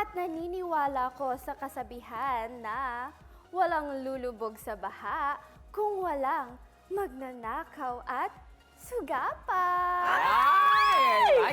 At naniniwala ko sa kasabihan na walang lulubog sa baha kung walang magnanakaw at sugapa. Ay!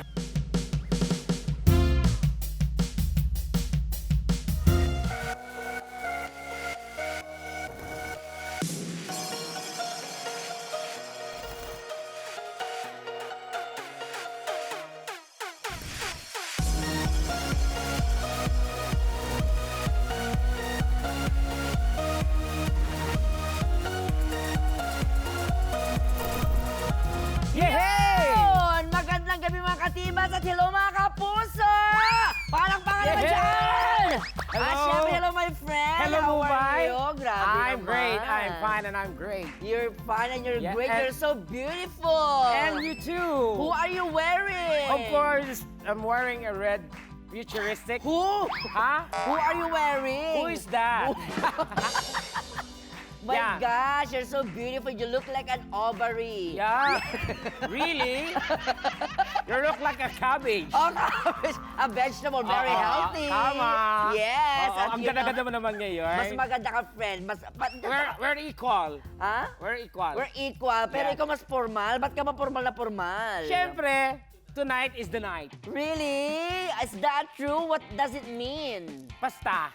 Yun! Magandang gabi mga katibas at hello mga kapuso! Parang naman dyan! Hello! At syempre, hello my friend! Hello, How Mubay. are you? Grabe I'm naman. great. I'm fine and I'm great. You're fine and you're Yeah, great. and- You're so beautiful! And you too. Who are you wearing? Of course, I'm wearing a red futuristic. Who? Huh? Who are you wearing? Who is that? My Yeah. gosh, you're so beautiful. You look like an ovary. Yeah. Really? You look like a cabbage. Oh, a vegetable, very healthy. Tama. Yes. Oo, at ang you know, ganda-ganda mo naman ngayon. Mas maganda ka, friend. We're equal. Ha? We're equal. We're equal, pero Yeah. ikaw mas formal. Ba't ka ba formal na formal? Siyempre, tonight is the night. Really? Is that true? What does it mean? Basta.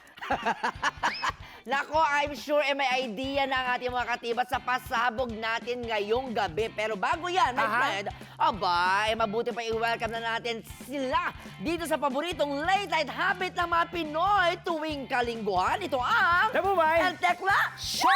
Nako, I'm sure may idea na ang ating mga katibat sa pasabog natin ngayong gabi. Pero bago yan, my friend, mabuti pa i-welcome na natin sila dito sa paboritong late-night habit ng mga Pinoy tuwing kalingguhan. Ito ang The Mubay. El Tekla Show!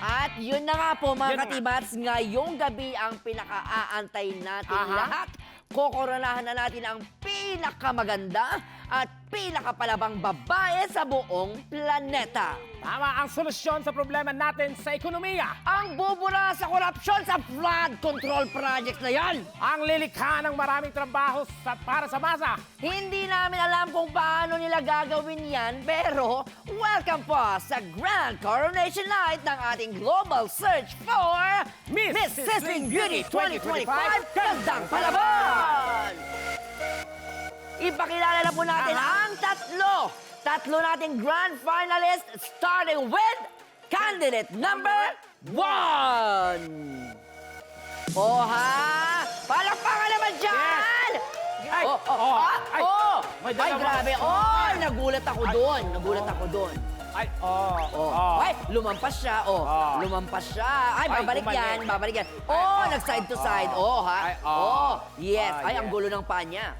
At yun na nga po Yun mga na nga. katibats, ngayong gabi ang pinaka-aantay natin Aha. lahat. Kokoronahan na natin ang pinakamaganda at pinakapalabang babae sa buong planeta. Tama ang solusyon sa problema natin sa ekonomiya. Ang bubura sa korupsyon sa flood control projects na yan. Ang lilikha ng maraming trabaho para sa masa. Hindi namin alam kung paano nila gagawin yan, pero welcome po sa Grand Coronation Night ng ating global search for Miss Sizzling Beauty 2025 Gandang Palaban! Palaban! Ipakilala na po natin ang tatlo nating grand finalists starting with candidate number 1! Oh ha! Palakpakan naman dyan! Ay! Ay! May Ay, dalawa. grabe! Oh, nagulat ako doon. Ay, Ay, lumampas siya. Lumampas siya. Ay, Ay, babalik bumalik. yan. Nag side to side. Ay, Yes. Ay, ang yes. gulo ng panya.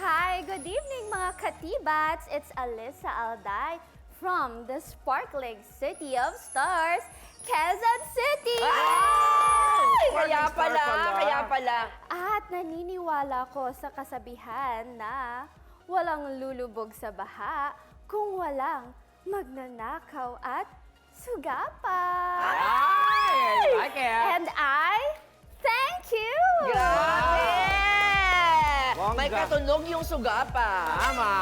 Hi, good evening mga katibats! It's Alyssa Alday from the sparkling City of Stars, Quezon City! Kaya Sparkling star pala. At naniniwala ko sa kasabihan na walang lulubog sa baha kung walang magnanakaw at sugapa. Ay! Like it! And I thank you! Grabe! Bongga. May katunog yung suga pa. Tama!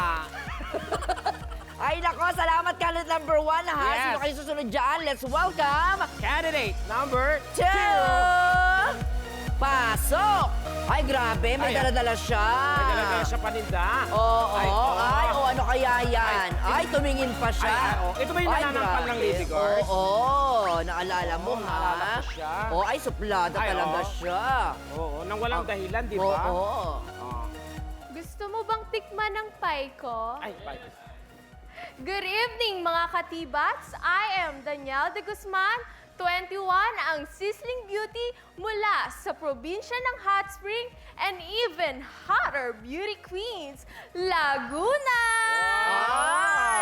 Ay, nako, salamat candidate number 1 ha. Yes. Sino kayo susunod dyan? Let's welcome Candidate number 2! Pasok! Ay, grabe, may Ay, dala-dala siya. May dala siya paninda. Ano kaya yan? Ay, tumingin pa siya. Ito ba yung nananampal ng Lady Guard? Naalala mo ha? naalala ko siya. Ay, suplada Ay, talaga oo. siya. Oo, nang walang dahilan, di ba? Oo. Gusto mo bang tikman ng pie ko? Ay, bye. Good evening mga katibats! I am Danielle de Guzman, 21, ang sizzling beauty mula sa probinsya ng Hot Spring and even hotter beauty queens, Laguna!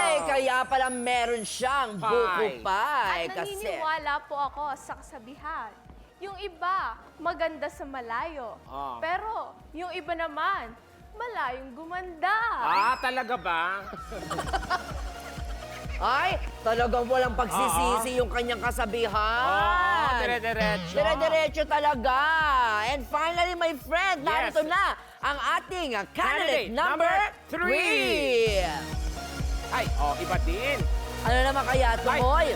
Ay, kaya pala meron siyang buko pie. At naniniwala po ako sa kasabihan. Yung iba, maganda sa malayo. Ah. Pero yung iba naman, malayong gumanda. Talaga ba? Ay, talagang walang pagsisisi yung kanyang kasabihan. Dire-diretso. Dire-diretso talaga. And finally, my friend, Yes. narito na ang ating candidate Candidate number number 3. Ay, iba din. Ano naman kaya ito, Ay. Hoy?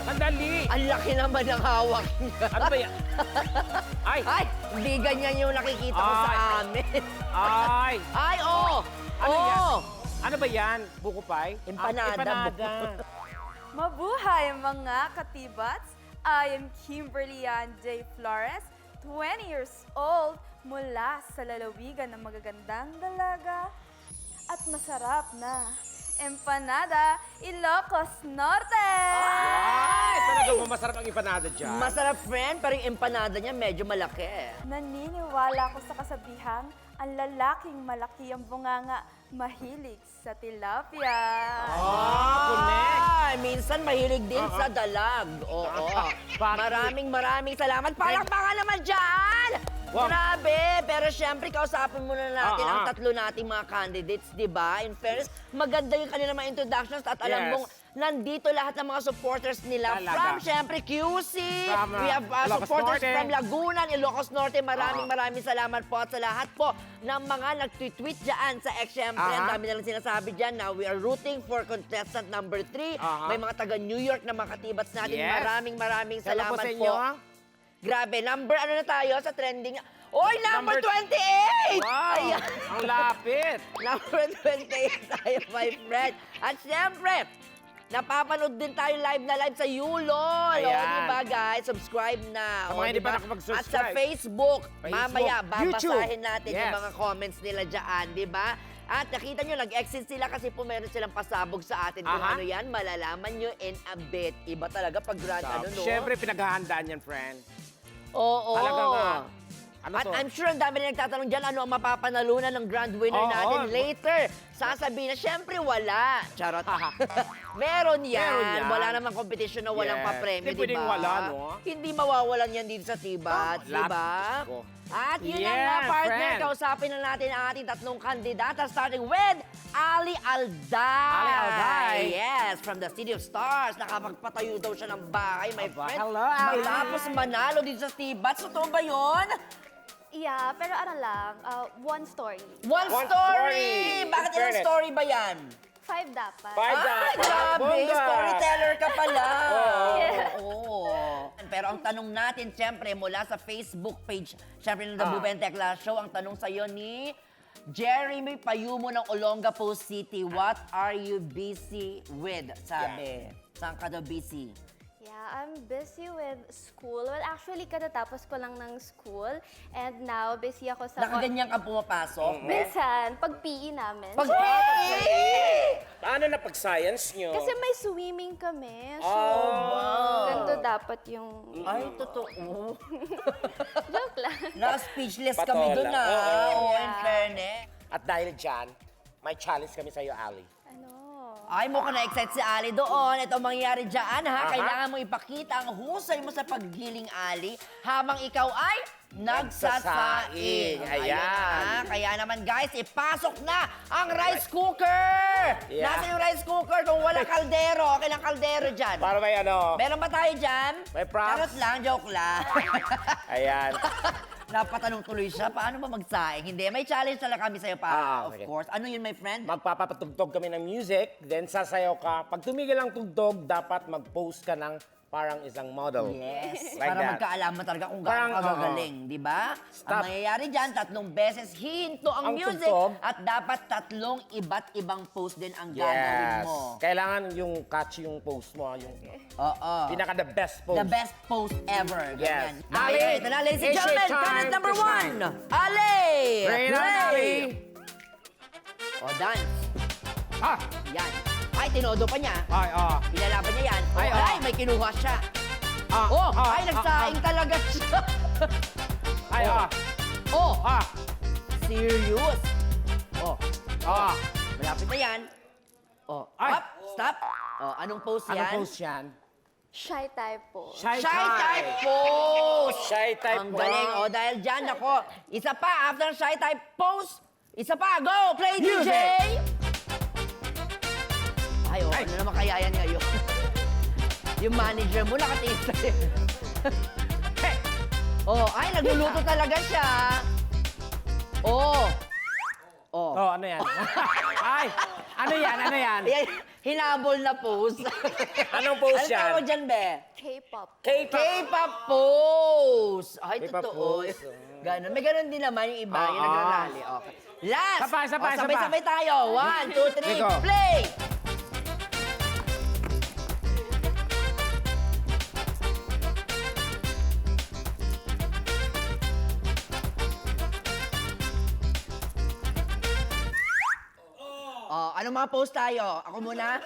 Sandali! Ang laki naman ng hawak niya. Ano ba yan? Ay! Ay, hindi ganyan yung nakikita ko sa Ay. amin. Ay! Ay, oh! Ano yan? Oh! Ano ba yan? Buko pie? Empanada. Empanada. Mabuhay mga katibats! I am Kimberly Ann J. Flores, 20 years old, mula sa lalawigan ng magagandang dalaga at masarap na Empanada, Ilocos Norte! Ay! Talaga mo masarap ang empanada dyan. Masarap, friend, pero yung empanada niya medyo malaki. Naniniwala ko sa kasabihang, ang lalaking malaki ang bunganga, mahilig sa tilapia. Connect. Ay, minsan mahilig din sa dalag. Oo. Bakit? Maraming salamat. Palakpakan naman dyan! Wow. Grabe! Pero syempre, kausapin muna natin ang Ah. tatlo nating mga candidates, di ba? In fairness, maganda yung kanilang mga introductions at alam Yes. mong nandito lahat ng mga supporters nila. Talaga. From, syempre, QC. From, We have Ilocos supporters Norte. from Laguna, Ilocos Norte. Maraming salamat po at sa lahat po ng mga nag-tweet dyan sa X. Syempre, ang dami nalang sinasabi dyan na we are rooting for contestant number 3. May mga taga New York na mga katibats natin. Yes. Maraming Salamat salamat sa po. inyo. Grabe, number ano na tayo sa trending? Oy, number Number- 28! Wow! Ayan. Ang lapit! Number 28 tayo, my friend. At syempre, napapanood din tayo live sa Yulol. O, Ayan. diba, guys? Subscribe na. Sa O, mga hindi pa diba? nakapag-subscribe. At sa Facebook, mamaya, YouTube. babasahin natin yung Yes. mga comments nila dyan, di ba? At nakita nyo, nag-exit sila kasi po meron silang pasabog sa atin. Kung Aha. ano yan, malalaman nyo in a bit. Iba talaga pag grand, ano, no? Siyempre, pinaghahandaan yan, friend. Oo. Talaga nga. Ano At to? I'm sure ang dami na nagtatanong dyan, ano ang mapapanalunan ng grand winner Oo. natin later. Sasabihin na, syempre wala. Charot. Meron yan. Meron yan. Wala namang competition na walang Yes. pa-premyo, Hindi di pwedeng ba? wala, no? Hindi mawawalan yan dito sa Tibat, di Lahat. ba? Diyos ko. At yun na Yeah, nga, partner. friend. Kausapin na natin ang ating tatlong kandidata, starting with Ali Alday. Ali Alday. Yes, from the City of Stars. Nakapagpatayo daw siya ng bahay, my Aba, friend. hello, Ali. Matapos manalo dito sa Tibat. Totoo ba yun? Yeah, pero ano lang, one story. One One story! story. Bakit In ilang fairness. story ba yan? 5 dapat. Five Ay, dapat. grabe! Bongga. Storyteller ka pala! Yeah. Oo. Pero ang tanong natin, syempre, mula sa Facebook page, syempre ng The Ah. Blue Tekla Show, ang tanong sa'yo ni Jeremy Payumo ng Olongapo City, what are you busy with? Sabi. Saan ka daw busy? Yeah, I'm busy with school. Well, actually, katatapos ko lang ng school. And now, busy ako sa... Nakaganyan ka pumapasok? Minsan, pag PE namin. Pag Paano na pag-science nyo? Kasi may swimming kami. So, Oh. ganito dapat yung... Ay, totoo. Joke lang. Na-speechless Patola. kami dun ah. Oo, in Yeah. fairness. At dahil dyan, may challenge kami sa'yo, Ali. Ano? Ay, mukhang na-excite si Ali doon. Ito ang mangyayari dyan, ha? Aha. Kailangan mo ipakita ang husay mo sa paggiling, Ali, habang ikaw ay nagsasaing. Ayan. Ha? Kaya naman, guys, ipasok na ang rice cooker! Yeah. Nasaan yung rice cooker? Kung wala kaldero, okay lang kaldero dyan. Para may ano. Meron ba tayo dyan? May props. Charot lang, joke lang. Ayan. Napatanong tuloy siya, paano ba magsaing? Hindi, may challenge talaga kami sa'yo pa, of okay. course. Ano yun, my friend? Magpapatugtog kami ng music, then sasayaw ka. Pag tumigil ang tugtog, dapat mag-post ka ng parang isang model. Yes, Like para that. magkaalaman talaga kung Parang, gaano ka gagaling, di ba? Ang Stop. mangyayari dyan, 3 beses hihinto ang Ang music tugtog. at dapat 3 iba't ibang post din ang gagawin Yes. mo. Kailangan yung catchy yung post mo. Yung Oo. pinaka the best post. The best post ever. Yes. Ganyan. Ali, Okay, ito na, ladies and it's your gentlemen, time contest number to shine. 1. Ali! Bring it on, Play! Ali. O, dance. Ah! Yan. Ay, tinodo pa niya. Ay, Pinalaban niya yan. Ay, Ay, may kinuha siya. Ah, Oh, ah, ay, nagsaing talaga siya. Ay, Oh, ah! serious. Oh, Ah! malapit na yan. Oh, Ay. up, stop. Oh, anong pose yan? Anong post yan? Shy type po. Shy Shy type pose. Shy type Ang po. galing. Oh, dahil dyan, ako. Isa pa, after shy type pose. Isa pa, go! Play DJ! Music. Ay, oh, Ay. ano naman kaya yan ngayon? Yung manager mo nakatingin sa'yo. Hey! Oh, ay, nagluluto talaga siya. Oh. Oh. Oh, ano yan? Ay, ano yan? Ano yan? Yan, hinabol na pose. Anong pose Anong yan? tawag dyan, be? K-pop. K-pop. K-pop pose. Ay, K-pop totoo. pose, oh. Ganon. May ganon din naman yung iba, yung Oo. nagrarally. Okay. Last. Isa pa, isa pa, isa pa. Sabay-sabay tayo. 1, 2, 3, Sige, go. play! Oh, anong mga pose tayo? Ako muna?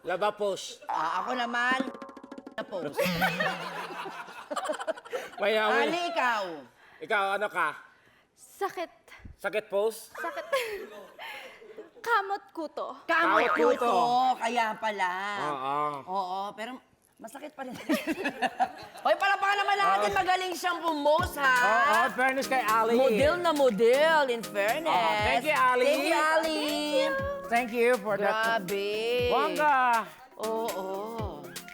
Laba pose. Ako naman, na pose. Maya, Ali, ikaw. Ikaw, ano ka? Sakit. Sakit pose? Sakit. Kamot kuto. Kamot Kamot ko kuto. to, kaya pala. Oo. Oo, pero masakit pa rin. Hoy, palapakan naman natin, magaling siyang bumos, ha? Oo, fairness kay Ali. Model na model, in fairness. Oo, thank you, Ali. Thank you, Ali. Thank you for that. Grabe. Bongga! Oo.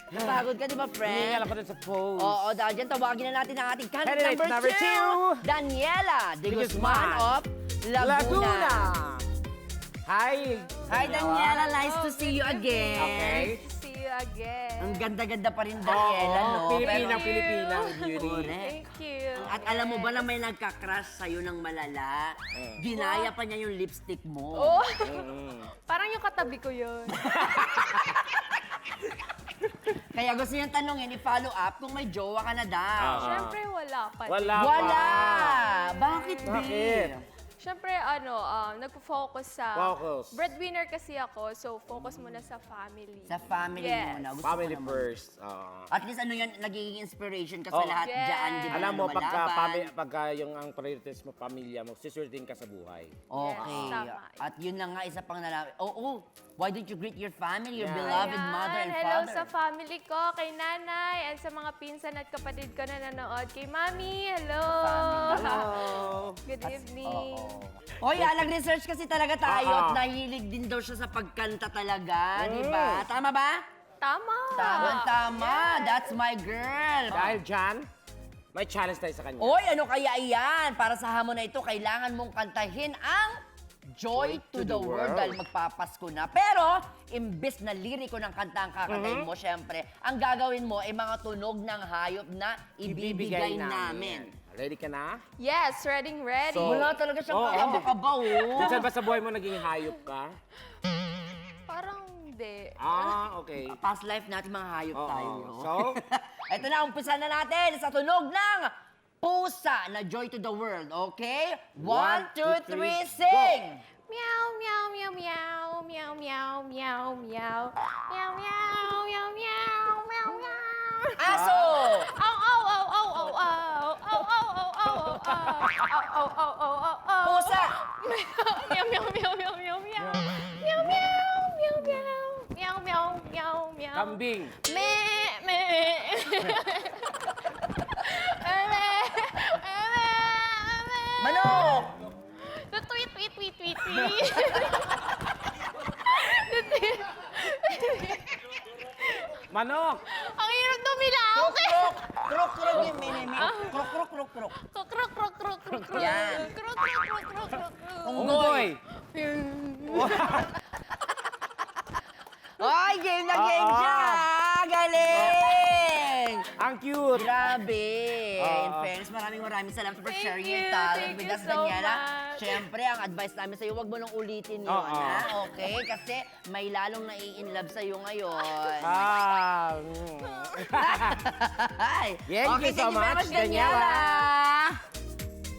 Napagod ka, di ba, friend? Hihingal ako dun sa pose. Oo, dahil dyan, tawagin na natin ang ating candidate Candidate number number 2, two, Daniela de de Guzman Guzman of Laguna. Hi! Hi, Daniela. Nice to see you again. Okay. See you again. Ang ganda-ganda pa rin, Daniela, no? Pilipinang, Pero- Pilipinang beauty. Correct. Thank you. At alam mo ba na may nagka-crush sa'yo ng malala? Ginaya pa niya yung lipstick mo. Oh, parang yung katabi ko yun. Kaya gusto niyang tanongin, i-follow up kung may jowa ka na daw. Siyempre, wala pa. din. Wala Wala! pa. Bakit, Bakit? Bi? Siyempre, nagpo-focus sa... Focus. Breadwinner kasi ako, so focus muna sa family. Sa family Yes. muna. Gusto Family ko naman. first. Oo. At least ano yan, nagiging inspiration ka sa Oh. lahat Yes. dyan, di ba? Alam na mo, pagka, lumalaban. pagka yung ang priorities mo, pamilya mo, sisurtin ka sa buhay. Okay. Yes, tama. At yun na nga, isa pang nalaman. Oh, why don't you greet your family, your Yeah. beloved Ayan, mother and hello father? sa family ko, kay nanay, and sa mga pinsan at kapatid ko na nanood. Kay mami, hello! Hello! Good evening. Hoy, nag-research kasi talaga tayo Oo. at nahilig din daw siya sa pagkanta talaga, di ba? Tama ba? Tama! Tama. That's my girl. Dahil dyan, may challenge tayo sa kanya. Oy, ano kaya iyan? Para sa hamon na ito, kailangan mong kantahin ang Joy to the World dahil magpapasko na. Pero, imbis na liriko ng kanta ang kakantahin mo, syempre, ang gagawin mo ay mga tunog ng hayop na ibibigay namin. Ready ka na? Yes, ready. So- Wala talaga siyang Oo. kakaba-kaba, oh. Minsan ba sa buhay mo naging hayop ka? Parang hindi. Okay. Past life natin mga hayop Oo. tayo. So? Ito na, umpisa na natin sa tunog ng pusa na Joy to the World, okay? 1, 2, 3, sing! Meow, meow, meow, meow, meow, meow, meow, meow. Meow, meow, meow, meow, meow, meow. Aso! Ow, ow, ow, ow, ow, ow. Ow, ow, ow, ow, ow, ow. Ow, ow, ow, ow, ow, ow. Pusa! Meow, meow, meow, meow, meow, meow. Meow, meow, meow, meow. Meow, meow, meow, meow. Kambing. Me, me. Eme, eme, eme. Manok! Tweet, tweet, tweet, tweet, tweet. Manok. Ang hirap dumilaw. Krok! Krok, krok yung minimi. Krok, krok, krok, krok. Krok, krok, krok, krok, krok, krok. Yan. Krok, krok, krok, krok, krok. Unggoy. Ay, game na game Oo. siya! Galing! Ang cute. Grabe! Oo. In fairness, maraming salamat for Thank sharing you, your talent thank with you us, so Daniela. much. Siyempre, ang advice namin sa'yo, huwag mo nang ulitin yun, Oo. ha? Okay? Kasi may lalong nai-inlove sa'yo ngayon. Ay. Thank you so very much, Daniela.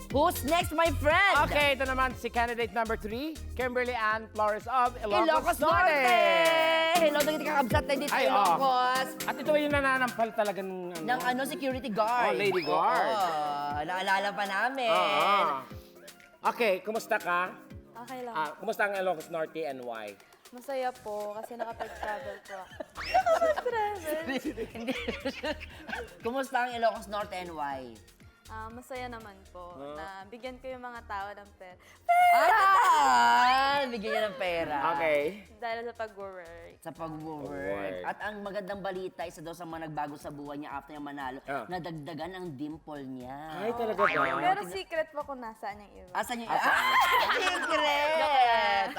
Who's next, my friend? Okay, ito naman si candidate number 3, Kimberly Ann Flores of Ilocos Norte! Hello, dito kakabsat na dito, Ay, oo. Ilocos. At ito yung nananampal talaga ng Ng security guard. Oh, lady guard. Oo, naalala pa namin. Oo. Okay, kumusta ka? Okay lang. Kumusta ang Ilocos Norte and why? Masaya po kasi nakapag-travel po ako. Hindi. Kumusta ang Ilocos Norte and why? Masaya naman po na bigyan ko yung mga tao ng pera. Bigyan niya ng pera. Okay. Dahil sa pag-work. Sa pag-work. Pag-work. At ang magandang balita, isa daw sa mga nagbago sa buhay niya after niya manalo, Ah. nadagdagan ang dimple niya. Ay, talaga ba? Pero secret po kung nasaan yung iba. Asan yung... Secret!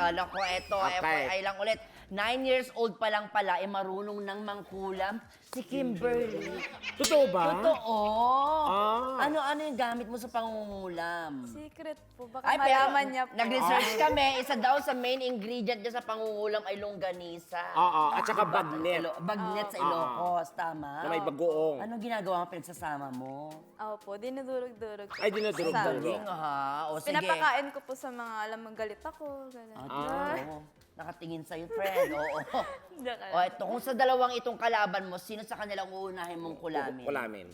Naalala ko, eto, Okay. FYI lang ulit. 9 years old pa lang pala, marunong ng mangkulam si Kimberly. Totoo ba? Totoo. Ah. Ano yung gamit mo sa pangungulam? Secret po. Baka Ay, pero malaman niya po. nag-research kami, isa daw sa main ingredient niya sa pangungulam ay longganisa. Oo, at saka bagnet. Bagnet sa Ilocos, tama? Na may bagoong. Anong ginagawa mo pinagsasama mo? Opo, dinudurog-durog. Ay, dinudurog-durog. Galing, ha? O, sige. Pinapakain ko po sa mga alam mong galit ako. Ganun. Oo. Nakatingin sa'yo, friend. Oo. Joke lang. O, ito, kung sa dalawang itong kalaban mo, sino sa kanilang uunahin mong kulamin? Kulamin.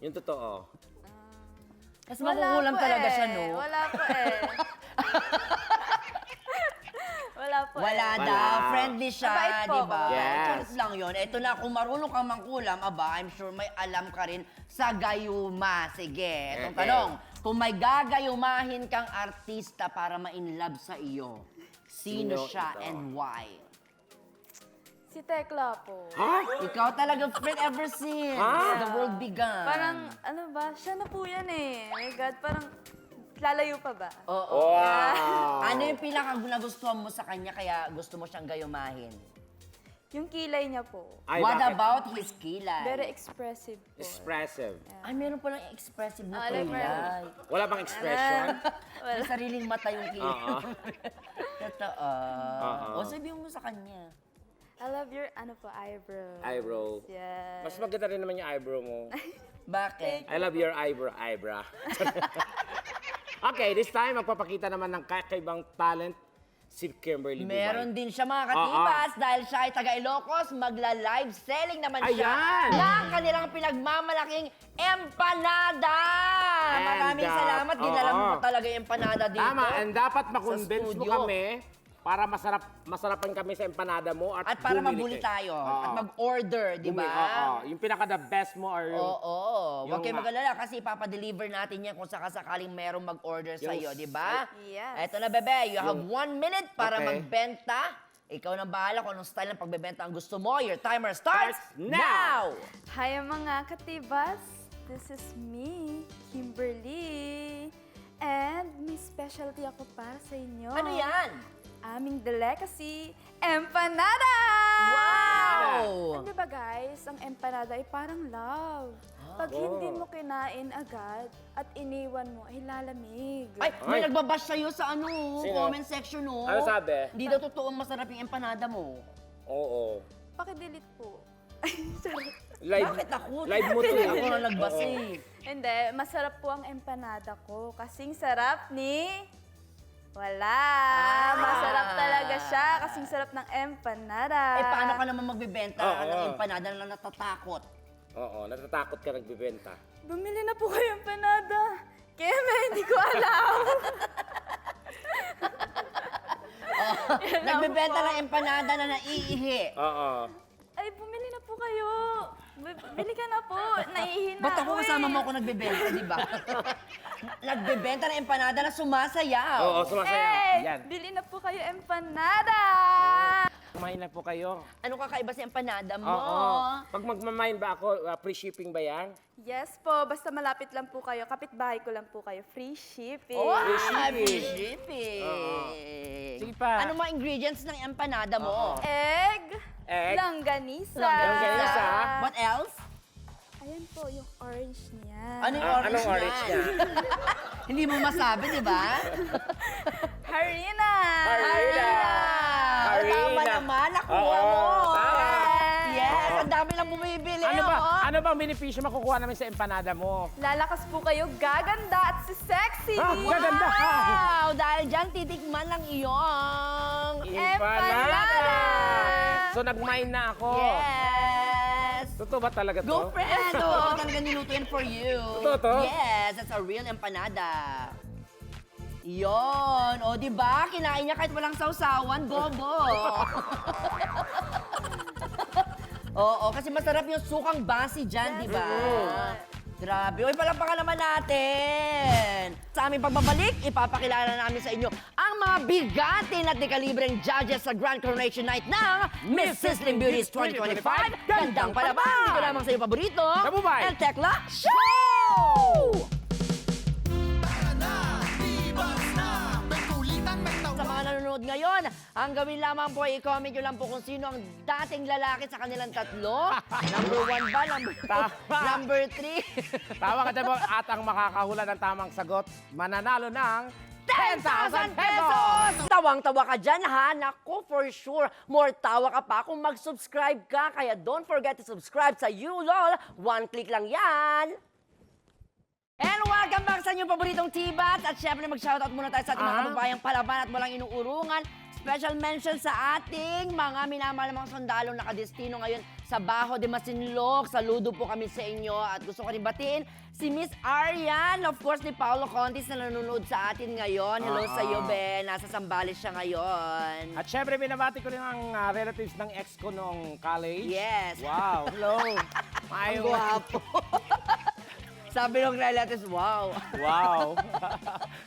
Yung totoo. Kasi makukulam talaga siya, no? Wala po eh. Wala po Wala eh. daw. Friendly siya, Mabait po di ba? ako. Yes. Charot lang yun. Ito na, kung marunong kang mangkulam, aba, I'm sure may alam ka rin sa gayuma. Sige, itong tanong. Kung may gagayumahin kang artista para ma-inlove sa iyo, sino Sino siya ito? and why? Si Tekla po. Ha? Ikaw talaga, friend, ever since Ah. the world began. Parang, ano ba, siya na po yan eh. My God, parang lalayo pa ba? Oo. Wow! Ano yung pinaka nagustuhan mo sa kanya kaya gusto mo siyang gayumahin? Yung kilay niya po. Ay, What bakit? about his kilay? Very expressive po. Expressive. Ay, meron palang expressive na like kilay. Wala bang expression? May sariling mata yung kilay. Oo. Totoo. Oo. O sabihin mo sa kanya. I love your, ano po, eyebrow. Eyebrow. Yes. Mas maganda rin naman yung eyebrow mo. Bakit? I love your eyebrow. Okay, this time magpapakita naman ng kakaibang talent si Kimberly Bubay. Meron din siya mga katibas dahil siya ay taga Ilocos, magla-live selling naman siya Ayan! ng kanilang pinagmamalaking empanada! Maraming And, salamat, dinala mo oo. pa talaga yung empanada dito. Tama, and dapat makonvince mo studio. kami para masarapan kami sa empanada mo at para bumili mabuli tayo Oo. at mag-order, di ba? Oo, yung pinaka-the best mo or yung... Oo, huwag yung kayo ma- mag-alala kasi ipapadeliver natin yan kung sakasakaling merong mag-order sa iyo, Yung- di ba? Yes. Eto na, bebe. You have 1 minute para Okay. magbenta. Ikaw na bahala kung anong style ng pagbebenta ang gusto mo. Your timer starts Starts now! Hi mga katibas! This is me, Kimberly. And may specialty ako para sa inyo. Ano yan? Aming delicacy, empanada! Wow! Ano ba guys, ang empanada ay parang love. Pag hindi mo kinain agad at iniwan mo, ay lalamig. Ay, may Ay. nagbabash sa'yo sa Sino? comment section, no? Ano sabi? Hindi daw totoong masarap yung empanada mo. Oo. Pakidelete po. Ay, sorry. Live, Bakit ako? Live mo to. Ako na nagbasa Oo. eh. Hindi, masarap po ang empanada ko. Kasing sarap ni... Wala. Masarap talaga siya. Kasing sarap ng empanada. Eh, paano ka naman magbebenta Oo. ng empanada na natatakot? Oo, natatakot ka nagbibenta. Bumili na po kayo empanada. Keme, hindi ko alam. Nagbebenta ng empanada na naiihi. Oo. Ay, bumili na po kayo. Bili ka na po. Naihin na Ba't ako ako kasama eh. mo ako nagbebenta, di ba? Nagbebenta ng empanada na sumasayaw. Oo, sumasayaw. Eh, Yan. bili na po kayo empanada. Kumain na po kayo. Ano kakaiba sa empanada mo? Oo. Pag magmamain ba ako, free shipping ba yan? Yes po, basta malapit lang po kayo. Kapitbahay ko lang po kayo. Free shipping. Oh, shipping. free shipping. Sige pa. Ano mga ingredients ng empanada mo? Egg. Egg. Langganisa. Langganisa. What else? Ayan po, yung orange niya. Ano yung orange Anong orange niya? Hindi mo masabi, di ba? Harina. Harina. Harina. Tama naman, nakuha Oo, mo. tama. Yes, ang dami lang bumibili. Ano ba? oh. Ano bang benepisyo makukuha namin sa empanada mo? Lalakas po kayo, gaganda at si sexy. Ah, gaganda. Wow! Dahil dyan, titikman ng iyong... Empanada. So nag-mine na ako. Yes! Totoo ba talaga to? Go, friend! Oo, talaga niluto yan for you. Totoo to? Yes, that's a real empanada. Yon, o di ba? Kinain niya kahit walang sausawan, bobo. Oo, kasi masarap yung sukang basi dyan, di ba? Grabe. Uy, palapakan naman natin. Sa aming pagbabalik, ipapakilala namin sa inyo ang mga bigatin at dekalibreng judges sa Grand Coronation Night ng Miss Sizzling Beauties 2025. Gandang palabang! Dito lamang sa iyo paborito, Kabubay! El Tekla Show! Tara na, tibas na, may kulitan, may tawa. Sa ngayon. Ang gawin lamang po, i-comment nyo lang po kung sino ang dating lalaki sa kanilang tatlo. Number 1 ba? Number 2? Tama. Number 3? Tawa ka dyan at ang makakahula ng tamang sagot, mananalo ng 10,000 pesos! Tawang-tawa ka dyan, ha? Naku, for sure. More tawa ka pa kung mag-subscribe ka. Kaya don't forget to subscribe sa YouLol. One click lang yan. And welcome back sa inyong paboritong T-Bats. At syempre, mag-shoutout muna tayo sa ating mga kababayang palaban at walang inuurungan. Special mention sa ating mga minamahal mga sundalong nakadestino ngayon sa Bajo de Masinloc. Saludo po kami sa inyo at gusto ko rin batiin si Miss Arian, of course, ni Paolo Contis na nanonood sa atin ngayon. Hello sa iyo, Ben. Nasa Zambales siya ngayon. At syempre, binabati ko rin ang relatives ng ex ko noong college. Yes. Wow. Hello. Ang gwapo. Sabi ng relatives, wow. Wow.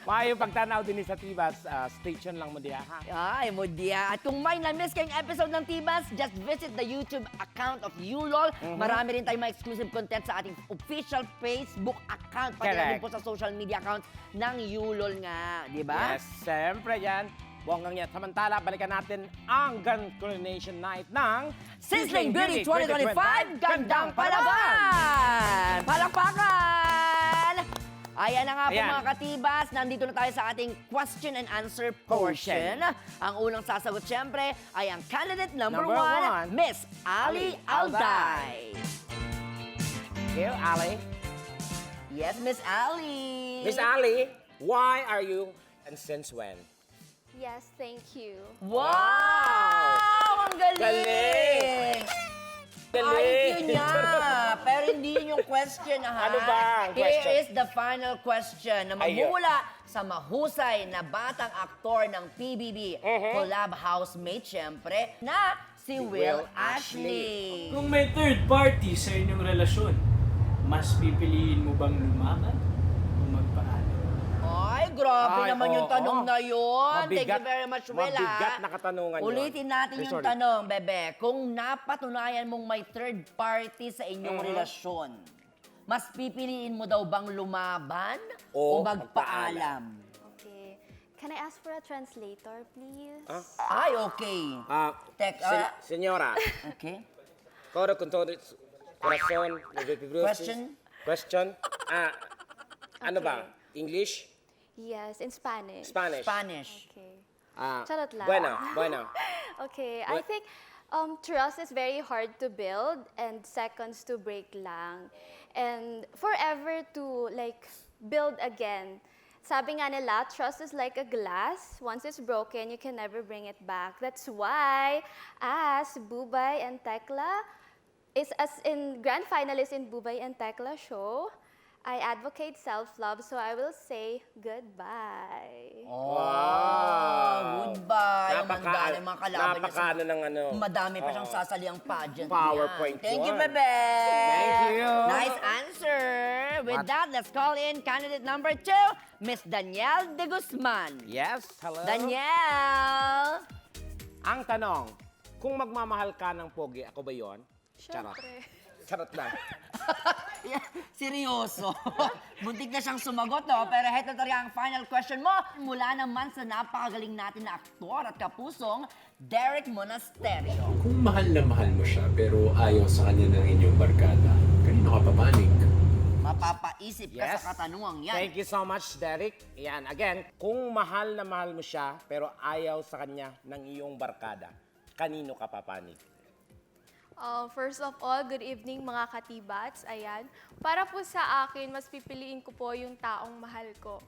Maayong pagtanaw din sa Tibas. Stay tuned lang mo diya, ha? Ay, Mudia. At kung may na-miss kayong episode ng Tibas, just visit the YouTube account of YouLol. Marami rin tayong mga exclusive content sa ating official Facebook account. Pati na rin po sa social media accounts ng YouLol nga. Di ba? Yes, siyempre yan. Bonggang yan. Samantala, balikan natin ang Gun Coronation Night ng Sizzling Beauty 2025 Gandang Palaban! Palakpakan! Ayan na nga po Ayan. mga katibas, nandito na tayo sa ating question and answer portion. Ang unang sasagot syempre ay ang candidate number Number 1, one, Miss Ali Alday. Okay, Ali. Yes, Miss Ali. Miss Ali, why are you and since when? Yes, thank you. Wow! Ang galing! Galing! IQ niya! Pero hindi yun yung question, ha? Ano ba ang question? Here is the final question na magmumula sa mahusay na batang aktor ng PBB, collab housemate, syempre, na si Will Ashley. Kung may third party sa inyong relasyon, mas pipiliin mo bang lumaban o magpaalam? Ay, grabe Ay, naman yung oo. tanong na yun. Thank you Mabigat- very much, Will. mabigat na katanungan yun. Ulitin natin Ay, yung sorry. tanong, bebe. Kung napatunayan mong may third party sa inyong relasyon, mas pipiliin mo daw bang lumaban o O magpaalam? Okay. Can I ask for a translator, please? Ay, okay. Senyora, Okay. Coro con todo corazón, Question? Question? Ano ba? English? Yes, in Spanish. Spanish? Spanish. Okay. Ah, Charot lang. bueno. Okay, I think trust is very hard to build and seconds to break lang. And forever to like build again. Sabi nga nila, trust is like a glass. Once it's broken, you can never bring it back. That's why, as Bubay and Tekla, as in grand finalist in Bubay and Tekla show, I advocate self-love, so I will say goodbye. Wow! Goodbye. Ang mandali mga kalaban niya. Napaka ng ano. Madami pa siyang sasaliang pageant PowerPoint niya. Thank you, yun. Bebe! Thank you. Nice answer! With that, let's call in candidate number 2, Miss Danielle de Guzman. Yes, hello. Danielle! Ang tanong, kung magmamahal ka ng pogi, ako ba yon? Siyempre. Charot lang. Seryoso. Muntik na siyang sumagot, no? Pero heto talaga ang final question mo. Mula naman sa napakagaling natin na aktor at kapusong, Derek Monasterio. Kung mahal na mahal mo siya pero ayaw sa kanya ng inyong barkada, kanino ka papanig? Mapapaisip ka Yes. sa katanungang yan. Thank you so much, Derek. Yan, again, kung mahal na mahal mo siya, pero ayaw sa kanya ng iyong barkada, kanino ka papanig? First of all, good evening mga katibats. Ayan. Para po sa akin, mas pipiliin ko po yung taong mahal ko.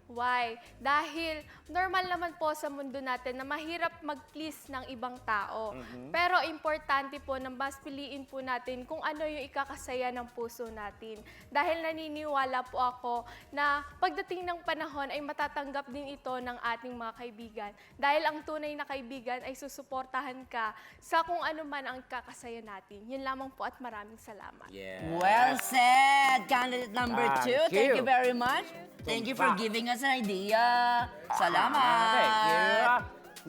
Why? Dahil normal naman po sa mundo natin na mahirap mag-please ng ibang tao. Pero importante po na mas piliin po natin kung ano yung ikakasaya ng puso natin. Dahil naniniwala po ako na pagdating ng panahon ay matatanggap din ito ng ating mga kaibigan. Dahil ang tunay na kaibigan ay susuportahan ka sa kung ano man ang ikakasaya natin. Yun lamang po at maraming salamat. Yeah. Well said, candidate number 2. Thank Thank you you. very much. Thank you for giving us an idea. Salamat. Thank you.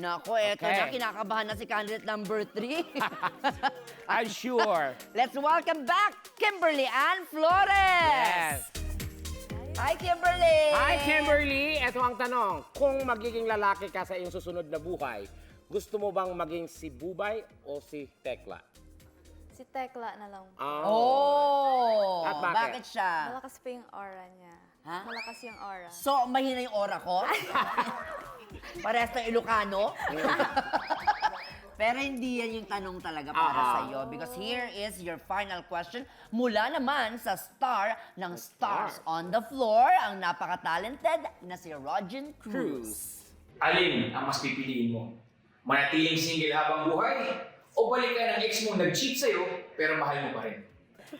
Naku, eto Okay. na, kinakabahan na si candidate number 3. I'm sure. Let's welcome back Kimberly Ann Flores. Yes. Hi Hi, Kimberly! Hi, Kimberly! Ito ang tanong. Kung magiging lalaki ka sa iyong susunod na buhay, gusto mo bang maging si Bubay o si Tekla? Si Tekla na lang. Oh! At bakit? siya? Malakas pa yung aura niya. Ha? Malakas yung aura. So, mahina yung aura ko? Parehas na Ilocano? Pero hindi yan yung tanong talaga para sa'yo. Because here is your final question. Mula naman sa star ng Stars on the Floor, ang napaka-talented na si Rogen Cruz. Alin ang mas pipiliin mo? Manatiling single habang buhay? O balikan ang ex mong nag-cheat sa'yo pero mahal mo pa rin?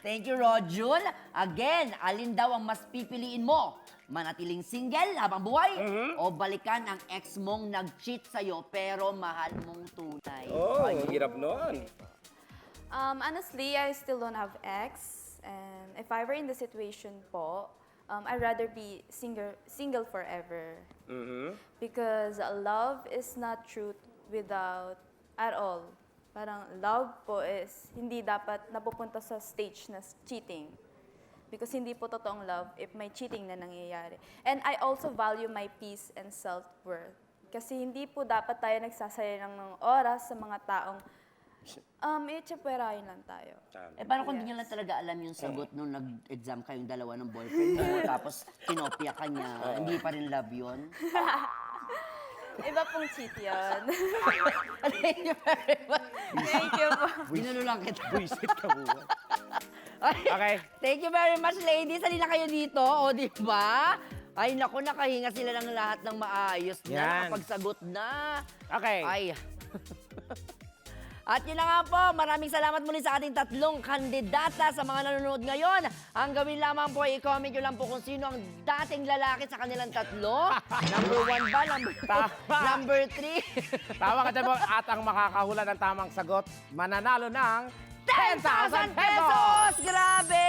Thank you, Rojun. Again, alin daw ang mas pipiliin mo? Manatiling single habang buhay o balikan ang ex mong nag-cheat sa'yo pero mahal mong tunay? Oh, ang hirap nun. Honestly, I still don't have ex. And if I were in the situation po, I'd rather be single forever. Because love is not truth without at all. Parang love po is hindi dapat napupunta sa stage na cheating. Because hindi po totoong love if may cheating na nangyayari. And I also value my peace and self-worth. Kasi hindi po dapat tayo nagsasayang ng oras sa mga taong itsapwerahin lang tayo. Eh, paano kung hindi niya lang talaga alam yung sagot nung nag-exam kayong dalawa ng boyfriend mo, tapos kinopia ka niya, hindi pa rin love yun? Iba pong cheat yun. Thank you very much. Thank you po. Ginano lang kita. Buisit ka muna. Okay. Thank you very much, ladies. Halina kayo dito, o di ba? Ay, naku, nakahinga sila ng lahat ng maayos na, Yan. nakapagsagot na. Okay. Ay. At yun na nga po, maraming salamat muli sa ating tatlong kandidata sa mga nanonood ngayon. Ang gawin lamang po, i-comment nyo lang po kung sino ang dating lalaki sa kanilang tatlo. Number 1 ba? Number 3? Tawa ka dyan po. At ang makakahula ng tamang sagot, mananalo ng 10,000 pesos! Grabe!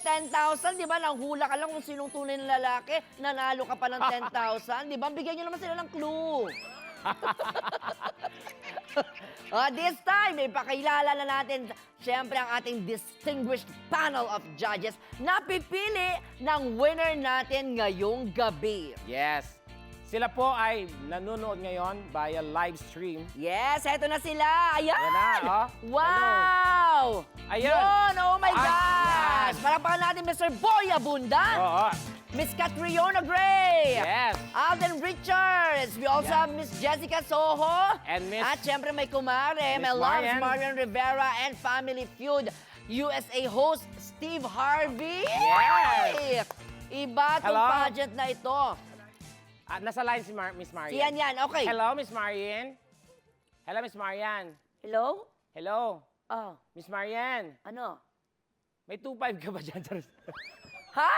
10,000, di ba? Nanghula ka lang kung sinong tunay na lalaki. Nanalo ka pa ng 10,000. Di ba? Bigyan nyo naman sila ng clue. This time, ipakilala na natin siyempre ang ating distinguished panel of judges na pipili ng winner natin ngayong gabi. Yes. Sila po ay nanonood ngayon via live stream. Yes, eto na sila. Ayan! Ayan na, oh. Wow! Ayun. Yun, oh my Ay, gosh! yan. Parapakan natin Mr. Boy Abundan, Oo. Miss Catriona Gray, Yes. Alden Richards. We also have Miss Jessica Soho. And Miss- At syempre may kumare, Miss may loves Marian. Marian Rivera and Family Feud USA host Steve Harvey. Yes. Yay! Iba tong Hello. pageant na ito. Nasa line si Miss Marian. Yan, okay. Hello, Miss Marian. Hello, Miss Marian. Hello? Hello, Oh, Miss Marian. ano? May 2.5 ka ba dyan? Ha?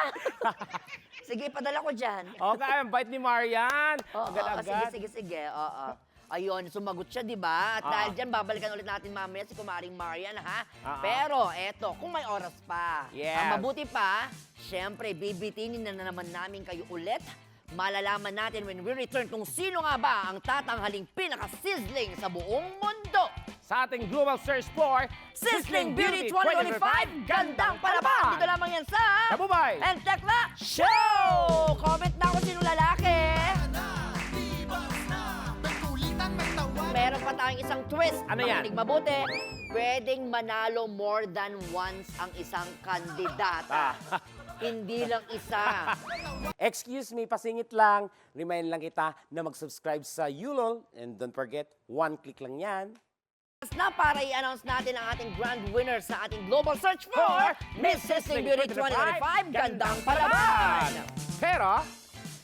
Sige, padala ko dyan. Okay, ang bait ni Marian. Oo, Agad-agad. sige. Oo. Ayun, sumagot siya, di ba? At dahil dyan, babalikan ulit natin mamaya si Kumaring Marian, ha? Pero, eto, kung may oras pa, Yes. ang mabuti pa, syempre, bibitinin na naman namin kayo ulit. Malalaman natin when we return kung sino nga ba ang tatanghaling pinaka-sizzling sa buong mundo. Sa ating global search for Sizzling Beauty 2025, gandang palaban! Dito lamang yan sa Kabubay and Tekla Show! Comment na kung sino lalaki. Meron pa tayong isang twist. Ano yan? Makinig mabuti. Pwedeng manalo more than once ang isang kandidata. Hindi lang isa. Excuse me, pasingit lang. Remind lang kita na mag-subscribe sa Yulol. And don't forget, 1 click lang yan. Na para i-announce natin ang ating grand winner sa ating global search for Miss Sizzling Beauty 2025, Gandang Palaban! Pero,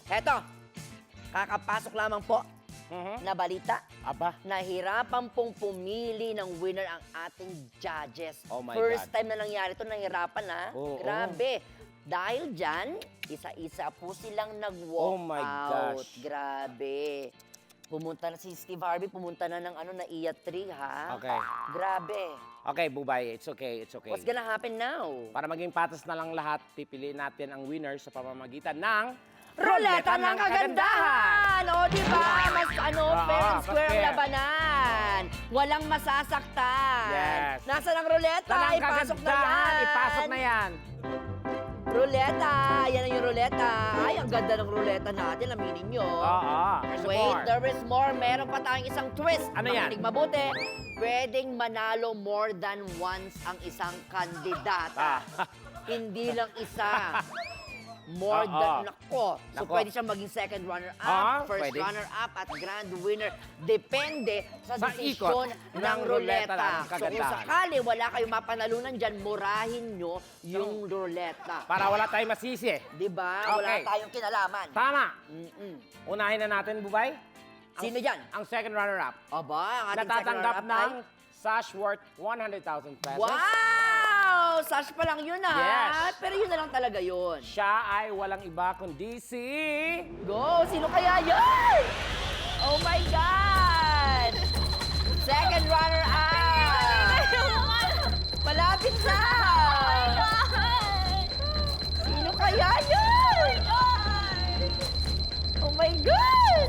Eto, kakapasok lamang po na balita. aba, Nahirapan pong pumili ng winner ang ating judges. Oh my First God. time na nangyari ito, nahirapan ha. Oo. Grabe. Dahil dyan, isa-isa po silang nag-walk Oh my out. gosh. Grabe. Pumunta na si Steve Harvey, pumunta na ng Naiya 3 ha. Okay. Grabe. Okay, Bubay, it's okay, it's okay. What's gonna happen now? Para maging patas na lang lahat, pipiliin natin ang winner sa pamamagitan ng... Roleta ng kagandahan! O, di ba? Mas fair and square ang fair. labanan. Walang masasaktan. Yes. Nasaan ang roleta? Tanang Ipasok na kagandahan, yan. ipasok na yan. Ruleta! Yan ang yung ruleta. Ay, ang ganda ng ruleta natin. Aminin nyo. Oo. There's Wait, more. there is more. Meron pa tayong isang twist. Ano yan? Makinig mabuti. Pwedeng manalo more than once ang isang kandidata. Hindi lang isa. More Oo. than, nako. So, Nako. pwede siyang maging second runner-up, first pwede. runner-up, at grand winner. Depende sa Sa desisyon ikot ng ruleta. lang, So, kung kagandahan. sakali wala kayong mapanalunan dyan, murahin nyo yung ruleta. Para wala tayong masisi. Di ba? Wala Okay. tayong kinalaman. Tama. Mm-mm. Unahin na natin, Bubay. Sino dyan? Ang second runner-up. Aba, ang ating second Natatanggap runner-up ng sash worth 100,000 pesos. Wow! Sash pa lang yun, Yes. Pero yun na lang talaga yun. Siya ay walang iba kundi si... Go! Sino kaya yun? Oh my God! Second runner-up! Malapit na! Sino kaya yun? Oh my God!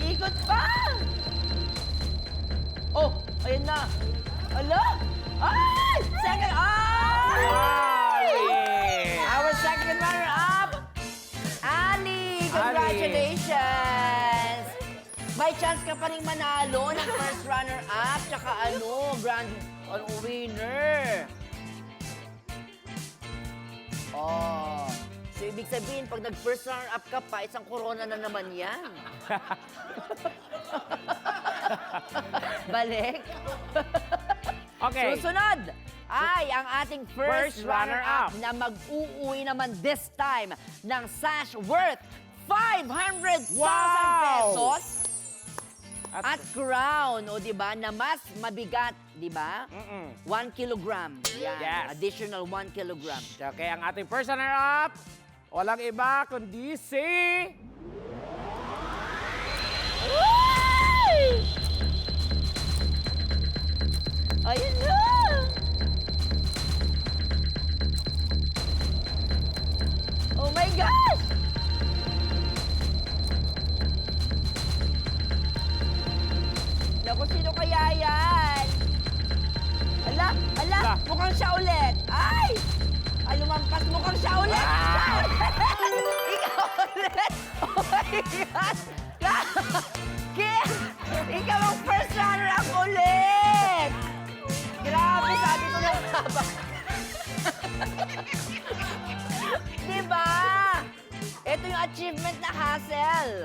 Ikot pa! Oh, ayun na. Ala? Ay! Second! Ay! Ali! Our second runner-up, Ali! Congratulations! May chance ka pa rin manalo ng first runner-up, tsaka grand winner. Oh. So, ibig sabihin, pag nag-first runner-up ka pa, isang corona na naman yan. Balik. Okay. Susunod ay ang ating first First runner-up runner-up. na mag-uuwi naman this time ng sash worth 500,000 Wow! pesos at crown, o di ba, na mas mabigat, di ba? 1 kilogram. Yan, Yes. additional 1 kilogram. Okay, ang ating first runner-up, walang iba kundi si... Ayun na! Oh my gosh! Naku, sino kaya yan? Ala, mukhang siya ulit. Ay! Ay, lumampas, mukhang siya ulit. Siya ulit! Ikaw ulit! Oh my God! Kim! Ikaw ang first runner-up ulit! Grabe, sabi ko lang habang. Diba? Ito yung achievement na hassle.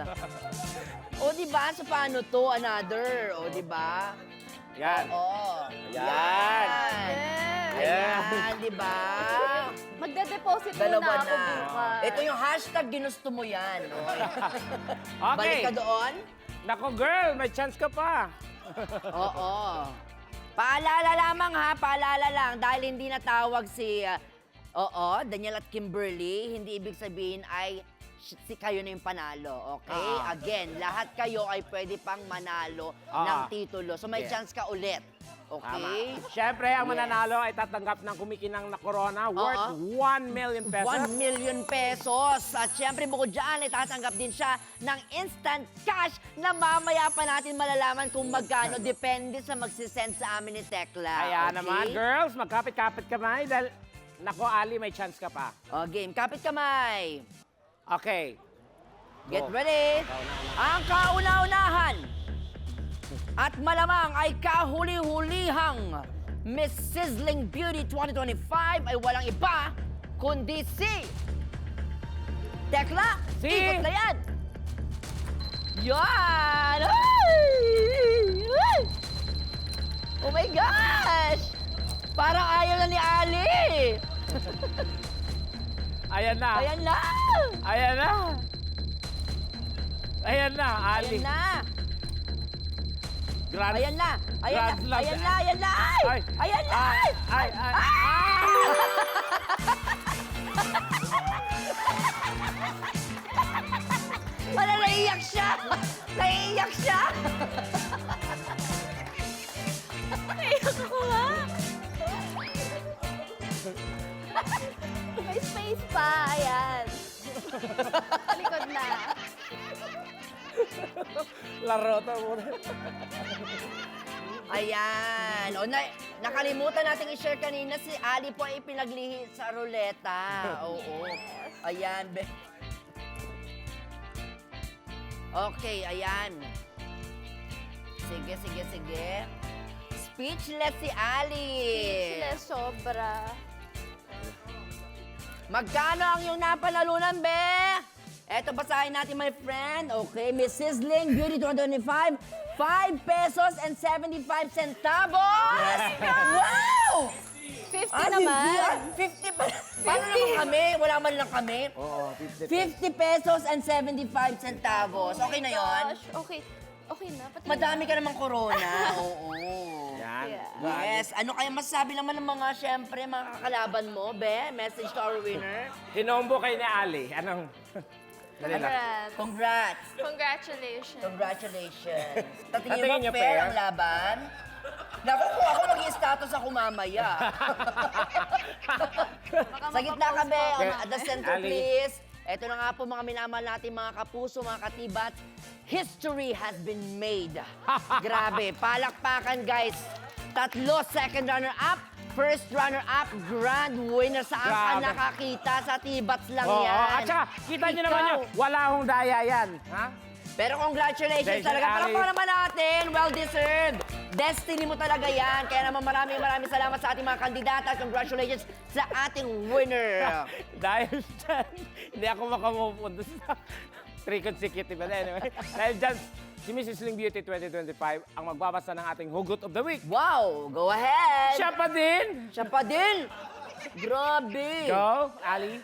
O diba? So paano to? Another. O diba? Yan. Oo. Yan. Ayan, diba? Magde-deposit Dalawa muna ako na. bukas. Ito yung hashtag ginusto mo yan. Okay. Balik Okay. ka doon. Nako girl, may chance ka pa. Oo. Paalala lamang ha, paalala lang. Dahil hindi natawag si, Daniel at Kimberly, hindi ibig sabihin ay si kayo na yung panalo, okay? Again, lahat kayo ay pwede pang manalo ng titulo. So may Yes. chance ka ulit, okay? Tama. Siyempre, ang Yes. mananalo ay tatanggap ng kumikinang na corona worth 1 million pesos. 1 million pesos. At syempre, bukod dyan, itatanggap din siya ng instant cash na mamaya pa natin malalaman kung magkano. Depende sa magsisend sa amin ni Tekla. Kaya okay? naman, girls, magkapit-kapit kamay dahil, nako, Ali, may chance ka pa. O, game. Kapit kamay. Okay. Get Go. ready. Ang kauna-unahan at malamang ay kahuli-hulihang Miss Sizzling Beauty 2025 ay walang iba kundi si Tekla. Si- Ikot na yan. Yan! Ay! Ay! Oh my gosh! Parang ayaw na ni Ali. Ayan na. Ayan na! Ayan na. Ayan na, Ali. Ayan na! Grand, Ayan na! Ayan Grand na! slam. Ayan na! Ayan na! Ay! Ayan na! Ay, ay, ay. Wala, naiiyak siya! Naiiyak siya! May space pa, ayan. Likod na. Laro to muna. Ayan. O, nakalimutan natin i-share kanina, si Ali po ay pinaglihi sa ruleta. Oo. Ayan. Okay, ayan. Sige, sige, sige. Speechless si Ali. Sila sobra. Magkano ang iyong napanalunan, be? Eto, basahin natin, my friend. Okay, Miss Sizzling Beauty 2025, 5 pesos and 75 centavos! Wow! 50 Ah, naman. 50 pa. Paano naman kami? Wala man lang kami. Oo, 50 pesos and 75 centavos. Okay na yon? Gosh, okay. Okay na. Pati Madami ka namang corona. Oo. Yan. Yes. Ano kaya masasabi naman ng mga, syempre, mga kakalaban mo, be? Message to our winner. Tinombo kay ni Ali. Anong... Dali lang. Congrats. Congrats. Congratulations. Congratulations. Tatingin Tatingin mo, niyo, fair fair? ang laban? Naku, kung ako mag-status ako mamaya. Sa gitna ka, be. At the center, Ali. please. Ito na nga po, mga minamahal natin, mga kapuso, mga katibat. History has been made. Grabe. Palakpakan, guys. 3 second runner-up. First runner-up, grand winner. Saan ka Grabe. nakakita? Sa tibats lang Oo, yan. at saka, kita niyo naman Ikaw. yun, wala hong daya yan. Ha? Pero congratulations Thank you, talaga. Ali. Palakpakan naman natin. Well-deserved. Destiny mo talaga yan. Kaya naman maraming salamat sa ating mga kandidata. Congratulations sa ating winner. Dahil dyan, hindi ako makamupunta sa 3 consecutive. But anyway, dahil dyan, si Mrs. Sling Beauty 2025 ang magbabasa ng ating Hugot of the Week. Wow, go ahead. Siya pa din! Siya pa din. Grabe. Go, Ali.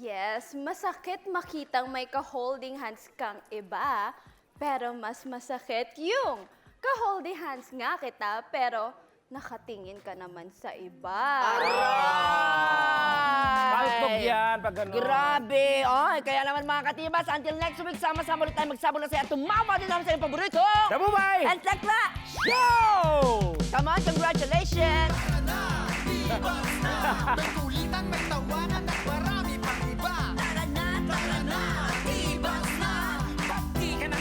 Yes, masakit makitang may ka-holding hands kang iba, pero mas masakit yung ka-holding hands nga kita, pero nakatingin ka naman sa iba. Kaltog yan, pag gano'n. Grabe. Ay, kaya naman mga katibas, until next week, sama-sama ulit tayo magsabog na saya. Tumawa din namin sa iyong paborito. Dabubay! And Tekla, Go! come on, congratulations. May kulitan, may tawanan at